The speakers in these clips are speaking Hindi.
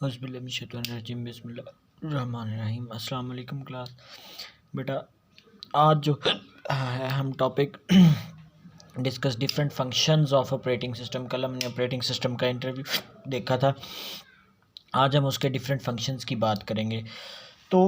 औज़ुबिल्लाहिमिनश्शैतानिर्रजीम बिस्मिल्लाहिर्रहमानिर्रहीम। अस्सलाम वालेकुम क्लास। बेटा आज जो है हम topic discuss different functions of operating system. कल हमने ऑपरेटिंग सिस्टम का इंटरव्यू देखा था, आज हम उसके डिफरेंट फंक्शंस की बात करेंगे। तो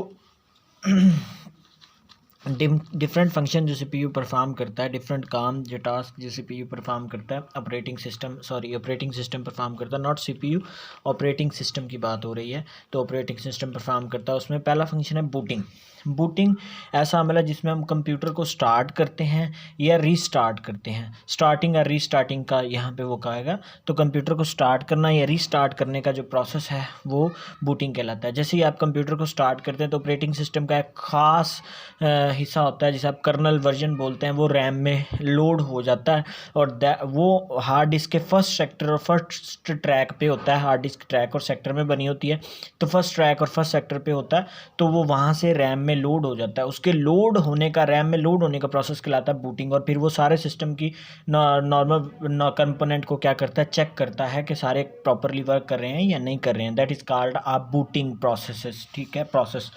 डिफरेंट फंक्शन जो सीपीयू परफॉर्म करता है, डिफरेंट काम जो टास्क जो सीपीयू परफॉर्म करता है, ऑपरेटिंग सिस्टम परफॉर्म करता है, नॉट सीपीयू, ऑपरेटिंग सिस्टम की बात हो रही है। तो ऑपरेटिंग सिस्टम परफॉर्म करता है, उसमें पहला फंक्शन है बूटिंग। बूटिंग ऐसा अमल है जिसमें हम कंप्यूटर को स्टार्ट करते हैं या रीस्टार्ट करते हैं। स्टार्टिंग या रीस्टार्टिंग का यहाँ पे वो कहेगा। तो कंप्यूटर को स्टार्ट करना या रीस्टार्ट करने का जो प्रोसेस है वो बूटिंग कहलाता है। जैसे ही आप कंप्यूटर को स्टार्ट करते हैं तो ऑपरेटिंग सिस्टम का एक ख़ास हिस्सा होता है जिसे आप कर्नल वर्जन बोलते हैं, वो रैम में लोड हो जाता है और वो हार्ड डिस्क के फर्स्ट सेक्टर और फर्स्ट ट्रैक पे होता है। हार्ड डिस्क ट्रैक और सेक्टर में बनी होती है, तो फर्स्ट ट्रैक और फर्स्ट सेक्टर पे होता है, तो वो वहाँ से रैम में लोड हो जाता है। उसके लोड होने का, रैम में लोड होने का प्रोसेस कहलाता है बूटिंग। और फिर वो सारे सिस्टम की नॉर्मल कंपोनेंट को क्या करता है, चेक करता है कि सारे प्रॉपरली वर्क कर रहे हैं या नहीं कर रहे हैं। That is called a booting process. ठीक है, प्रोसेस।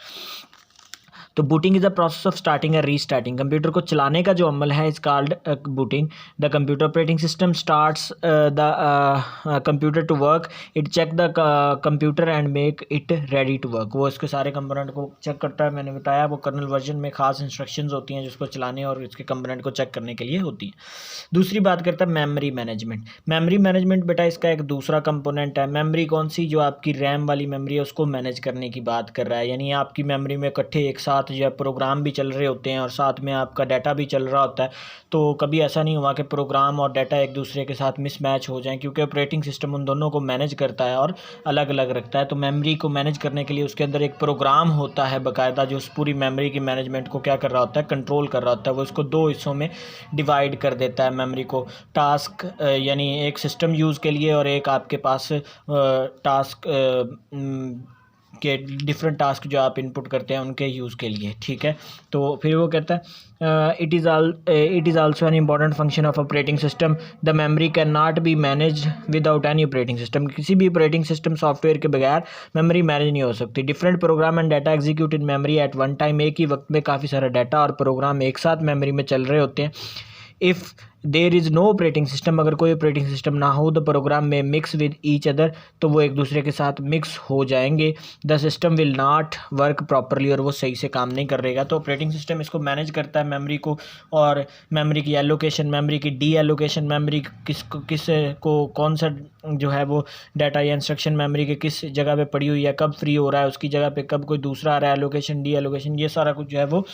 तो booting is the process of starting या रीस्टार्टिंग। कंप्यूटर को चलाने का जो अमल है is called booting. The computer operating system starts the computer to work, it check the computer and make it ready to work. वो इसके सारे कंपोनेंट को चेक करता है। मैंने बताया वो कर्नल वर्जन में खास इंस्ट्रक्शंस होती हैं जिसको चलाने और इसके कंपोनेंट को चेक करने के लिए होती हैं। दूसरी बात करता है मेमोरी मैनेजमेंट। मेमोरी मैनेजमेंट बेटा इसका एक दूसरा कंपोनेंट है। मेमोरी कौन सी, जो आपकी रैम वाली मेमोरी है उसको मैनेज करने की बात कर रहा है। यानी आपकी मेमोरी में इकट्ठे एक साथ जो प्रोग्राम भी चल रहे होते हैं और साथ में आपका डाटा भी चल रहा होता है। तो कभी ऐसा नहीं हुआ कि प्रोग्राम और डाटा एक दूसरे के साथ मिसमैच हो जाएं, क्योंकि ऑपरेटिंग सिस्टम उन दोनों को मैनेज करता है और अलग अलग रखता है। तो मेमोरी को मैनेज करने के लिए उसके अंदर एक प्रोग्राम होता है बाकायदा, जो उस पूरी मेमोरी की मैनेजमेंट को क्या कर रहा होता है, कंट्रोल कर रहा होता है। वो उसको दो हिस्सों में डिवाइड कर देता है मेमोरी को। टास्क यानी एक सिस्टम यूज़ के लिए और एक आपके पास टास्क के डिफरेंट टास्क जो आप इनपुट करते हैं उनके यूज़ के लिए। ठीक है, तो फिर वो कहता है it is also an important function of operating system. The memory can not be manage without any operating system. किसी भी ऑपरेटिंग सिस्टम सॉफ्टवेयर के बगैर मेमोरी मैनेज नहीं हो सकती। Different program and data execute in memory at one time. एक ही वक्त में काफ़ी सारा डाटा और प्रोग्राम एक साथ मेमोरी में चल रहे होते हैं। If there is no operating system, अगर कोई ऑपरेटिंग सिस्टम ना हो, द प्रोग्राम में मिक्स विद ईच अदर, तो वो एक दूसरे के साथ मिक्स हो जाएंगे। The system will not work properly, और वो सही से काम नहीं करेगा। तो ऑपरेटिंग सिस्टम इसको मैनेज करता है मेमोरी को, और मेमोरी की एलोकेशन, मेमोरी की डी एलोकेशन, मेमोरी किस को कौन सा जो है वो डाटा या इंस्ट्रक्शन मेमोरी के किस जगह पे पड़ी हुई है, कब फ्री हो रहा है, उसकी जगह पे कब कोई दूसरा आ रहा है, एलोकेशन, डी एलोकेशन, ये सारा कुछ जो है वो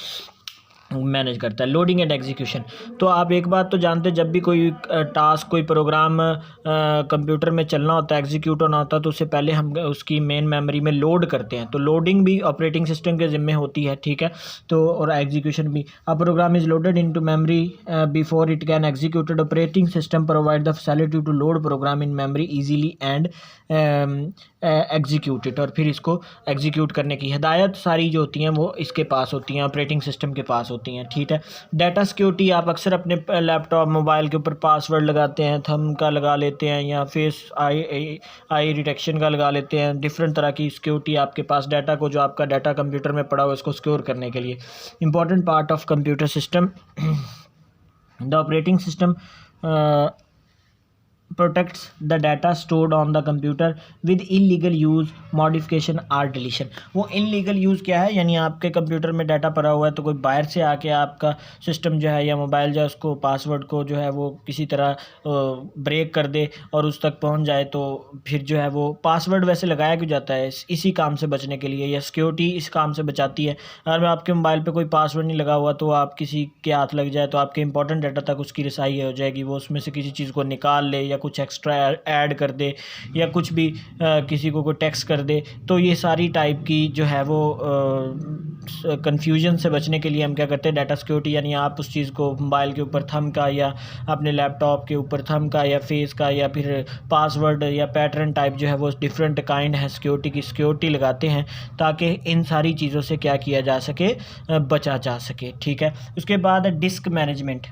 मैनेज करता है। Loading and execution. तो आप एक बात तो जानते हैं, जब भी कोई टास्क, कोई प्रोग्राम कंप्यूटर में चलना होता है, एग्जीक्यूट होना होता है, तो उससे पहले हम उसकी मेन मेमोरी में लोड करते हैं। तो लोडिंग भी ऑपरेटिंग सिस्टम के ज़िम्मे होती है। ठीक है, तो और एग्जीक्यूशन भी। A program is loaded into memory before it can executed. Operating system provide the facility to load program in memory easily and executed. और फिर इसको एग्जीक्यूट करने की हिदायत सारी जो होती हैं वो इसके पास होती हैं, ऑपरेटिंग सिस्टम के पास होती हैं। ठीक है, डाटा सिक्योरिटी। आप अक्सर अपने लैपटॉप, मोबाइल के ऊपर पासवर्ड लगाते हैं, थंब का लगा लेते हैं या फेस आई डिटेक्शन का लगा लेते हैं। डिफरेंट तरह की सिक्योरिटी आपके पास, डाटा को, जो आपका डाटा कंप्यूटर में पड़ा हुआ, इसको सिक्योर करने के लिए। Important part of computer system, the operating system protects the data stored on the computer with illegal use, modification or deletion। वो illegal use क्या है, यानी आपके कंप्यूटर में डाटा पड़ा हुआ है तो कोई बाहर से आके आपका सिस्टम जो है या मोबाइल जो है उसको, पासवर्ड को जो है वो किसी तरह ब्रेक कर दे और उस तक पहुंच जाए, तो फिर जो है वो पासवर्ड वैसे लगाया क्यों जाता है, इसी काम से बचने के लिए, या सिक्योरिटी इस काम से बचाती है। अगर आपके मोबाइल पे कोई पासवर्ड नहीं लगा हुआ तो आप किसी के हाथ लग जाए तो आपके इंपॉर्टेंट डाटा तक उसकी रसाई हो जाएगी। वो उसमें से किसी चीज़ को निकाल ले या कुछ एक्स्ट्रा ऐड कर दे या कुछ भी किसी को कोई टेक्स्ट कर दे, तो ये सारी टाइप की जो है वो कन्फ्यूजन से बचने के लिए हम क्या करते हैं, डाटा सिक्योरिटी, यानी आप उस चीज़ को मोबाइल के ऊपर थंब का या अपने लैपटॉप के ऊपर थंब का या फेस का या फिर पासवर्ड या पैटर्न टाइप जो है वो डिफरेंट काइंड है सिक्योरिटी की, सिक्योरिटी लगाते हैं ताकि इन सारी चीज़ों से क्या किया जा सके, बचा जा सके। ठीक है, उसके बाद डिस्क मैनेजमेंट।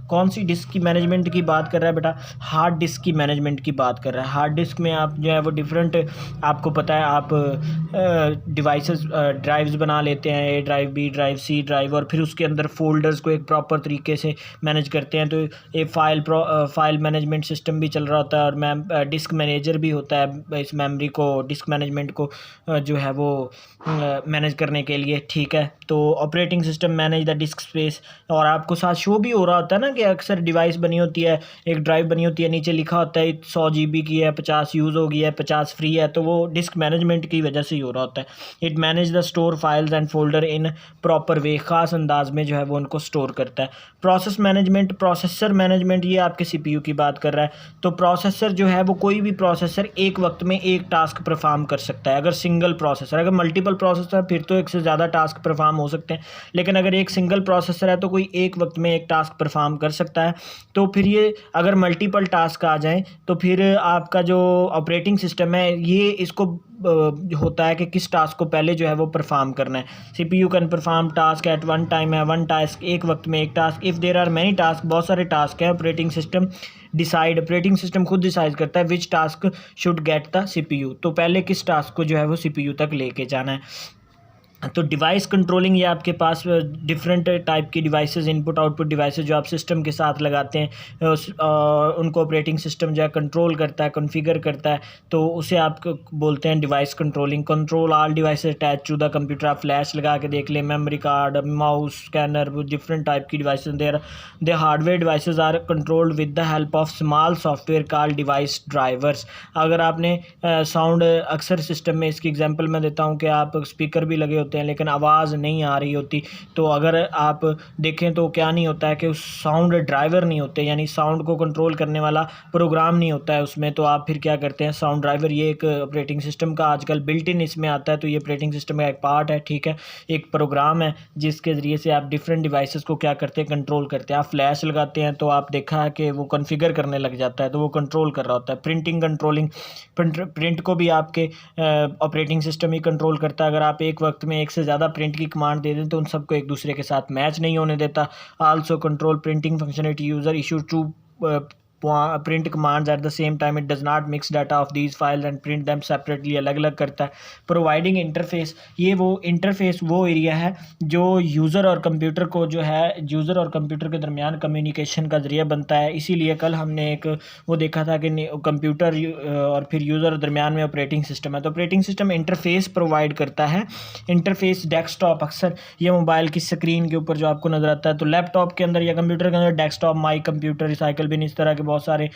कौन सी डिस्क की मैनेजमेंट की बात कर रहा है बेटा, हार्ड डिस्क की मैनेजमेंट की बात कर रहा है। हार्ड डिस्क में आप जो है वो डिफरेंट, आपको पता है आप डिवाइसेस ड्राइव्स बना लेते हैं, A drive, B drive, C drive, और फिर उसके अंदर फोल्डर्स को एक प्रॉपर तरीके से मैनेज करते हैं। तो ये फाइल मैनेजमेंट सिस्टम भी चल रहा होता है और डिस्क मैनेजर भी होता है इस मेमोरी को, डिस्क मैनेजमेंट को जो है वो मैनेज करने के लिए। ठीक है, तो operating system manage the disc space, और आपको साथ शो भी हो रहा होता है ना कि अक्सर डिवाइस बनी होती है, एक ड्राइव बनी होती है, नीचे लिखा होता है 100 GB की है, 50 यूज़ हो गई है, 50 फ्री है, तो वो डिस्क मैनेजमेंट की वजह से ही हो रहा होता है। It manage the store files and folder in proper way, ख़ास अंदाज में जो है वो उनको स्टोर करता है। प्रोसेस मैनेजमेंट, प्रोसेसर मैनेजमेंट, ये आपके CPU की बात कर रहा है। तो प्रोसेसर जो है वो कोई भी प्रोसेसर एक वक्त में एक टास्क परफॉर्म कर सकता है। अगर सिंगल प्रोसेसर, अगर मल्टीपल प्रोसेसर फिर तो एक से ज़्यादा टास्क परफॉर्म हो सकते हैं, लेकिन अगर एक सिंगल प्रोसेसर है तो कोई एक वक्त में एक टास्क परफॉर्म कर सकता है। तो फिर ये अगर मल्टीपल टास्क आ जाएं तो फिर आपका जो ऑपरेटिंग सिस्टम है ये इसको होता है कि किस टास्क को पहले जो है वो परफॉर्म करना है। CPU can perform task at one time है, वन टास्क, एक वक्त में एक task. If there are many task, बहुत सारे टास्क हैं, ऑपरेटिंग सिस्टम खुद डिसाइड करता है which task should get the CPU, तो पहले किस टास्क को जो है वो CPU तक लेके जाना है। तो डिवाइस कंट्रोलिंग, ये आपके पास डिफरेंट टाइप की डिवाइसेस, इनपुट आउटपुट डिवाइसेस जो आप सिस्टम के साथ लगाते हैं, उनको ऑपरेटिंग सिस्टम जो है कंट्रोल करता है, कॉन्फ़िगर करता है, तो उसे आप बोलते हैं device controlling. Control all devices attach to the computer, आप फ्लैश लगा के देख लें, memory card, mouse, scanner, different type की devices, they hardware devices are controlled with the help of small software called device drivers. अगर आपने साउंड, अक्सर सिस्टम में इसकी एग्जांपल मैं देता हूँ कि आप स्पीकर भी लगे होते हैं लेकिन आवाज़ नहीं आ रही होती, तो अगर आप देखें तो क्या नहीं होता है कि उस साउंड ड्राइवर नहीं होते, यानी साउंड को कंट्रोल करने वाला प्रोग्राम नहीं होता है उसमें, तो आप फिर क्या करते हैं, साउंड ड्राइवर, ये एक ऑपरेटिंग सिस्टम का आजकल बिल्ट इन इसमें आता है, तो ये ऑपरेटिंग सिस्टम का एक पार्ट है। ठीक है, एक प्रोग्राम है जिसके ज़रिए से आप डिफरेंट डिवाइसेस को क्या करते हैं, कंट्रोल करते हैं। आप फ्लैश लगाते हैं तो आप देखा है कि वो कॉन्फ़िगर करने लग जाता है, तो वो कंट्रोल कर रहा होता है। प्रिंटिंग कंट्रोलिंग, प्रिंट को भी आपके ऑपरेटिंग सिस्टम ही कंट्रोल करता है। अगर आप एक वक्त में एक से ज़्यादा प्रिंट की कमांड दे दें तो उन सबको एक दूसरे के साथ मैच नहीं होने देता। Also control printing functionality, user issue to print commands at the same time, it does not mix data of these files and print them separately, अलग अलग करता है। प्रोवाइडिंग इंटरफेस, ये वो इंटरफेस वो एरिया है जो यूज़र और कंप्यूटर को जो है, यूज़र और कंप्यूटर के दरमियान कम्युनिकेशन का ज़रिया बनता है। इसीलिए कल हमने एक वो देखा था कि कंप्यूटर और फिर यूज़र दरमियान में ऑपरेटिंग सिस्टम है, तो ऑपरेटिंग सिस्टम इंटरफेस प्रोवाइड करता है। इंटरफेस डेस्कटॉप, अक्सर ये मोबाइल की स्क्रीन के ऊपर जो आपको नज़र आता है, तो लैपटॉप के अंदर या कंप्यूटर के अंदर desktop, my computer, recycle bin, इस तरह के बहुत सारे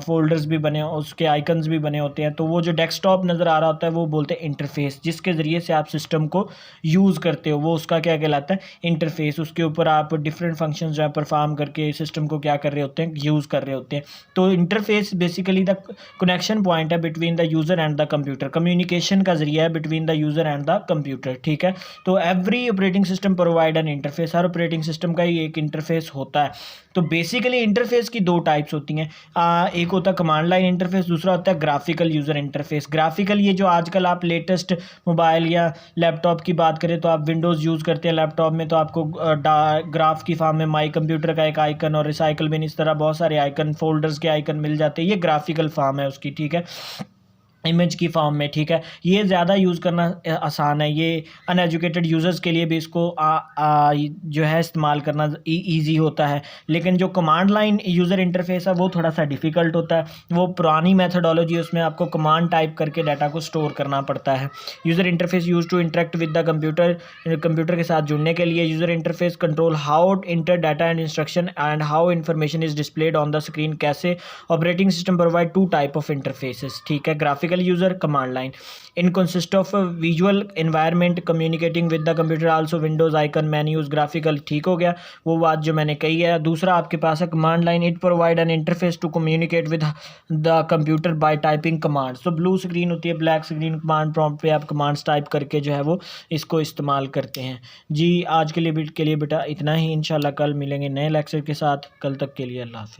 फोल्डर्स भी बने, उसके आइकन्स भी बने होते हैं। तो वो जो डेस्कटॉप नज़र आ रहा होता है वो बोलते हैं इंटरफेस, जिसके ज़रिए से आप सिस्टम को यूज़ करते हो, वो उसका क्या कहलाता है, इंटरफेस। उसके ऊपर आप डिफरेंट फंक्शंस जो है परफॉर्म करके सिस्टम को क्या कर रहे होते हैं, यूज़ कर रहे होते हैं। तो interface basically the connection point है between the user and the computer, communication का ज़रिया है between the user and the computer. ठीक है, तो every operating system provide an interface, हर ऑपरेटिंग सिस्टम का ही एक इंटरफेस होता है। तो बेसिकली इंटरफेस की दो टाइप्स होती हैं, एक होता है कमांड लाइन इंटरफेस, दूसरा होता है ग्राफिकल यूज़र इंटरफेस। ग्राफिकल, ये जो आजकल आप लेटेस्ट मोबाइल या लैपटॉप की बात करें तो आप विंडोज़ यूज़ करते हैं लैपटॉप में, तो आपको ग्राफ की फॉर्म में माई कंप्यूटर का एक आइकन और रिसाइकल बिन, इस तरह बहुत सारे आइकन, फोल्डर्स के आइकन मिल जाते हैं, ये ग्राफिकल फॉर्म है उसकी। ठीक है, इमेज की फॉर्म में। ठीक है, ये ज़्यादा यूज़ करना आसान है, ये अनएजुकेटेड यूज़र्स के लिए भी इसको जो है इस्तेमाल करना ईजी होता है। लेकिन जो कमांड लाइन यूज़र इंटरफेस है वो थोड़ा सा डिफ़िकल्ट होता है, वो पुरानी मेथडोलॉजी, उसमें आपको कमांड टाइप करके डाटा को स्टोर करना पड़ता है। User interface use to interact with the computer, computer के साथ जुड़ने के लिए। User interface control how inter data and instruction and how information is displayed on the screen. कैसे, operating system provide two type of interfaces. ठीक है, graphic graphical user, command line. In consist of visual environment communicating with the computer, also windows icon menus graphical, ठीक हो गया वो बात जो मैंने कही है। दूसरा आपके पास है command line, it provide an interface to communicate with the computer by typing command. तो ब्लू स्क्रीन होती है, ब्लैक स्क्रीन, कमांड प्रॉम्प्ट पे आप कमांड्स टाइप करके जो है वो इसको इस्तेमाल करते हैं जी। आज के लिए बेटा इतना ही, इंशाल्लाह कल मिलेंगे नए लेक्चर के साथ। कल तक के लिए अल्लाह हाफिज़।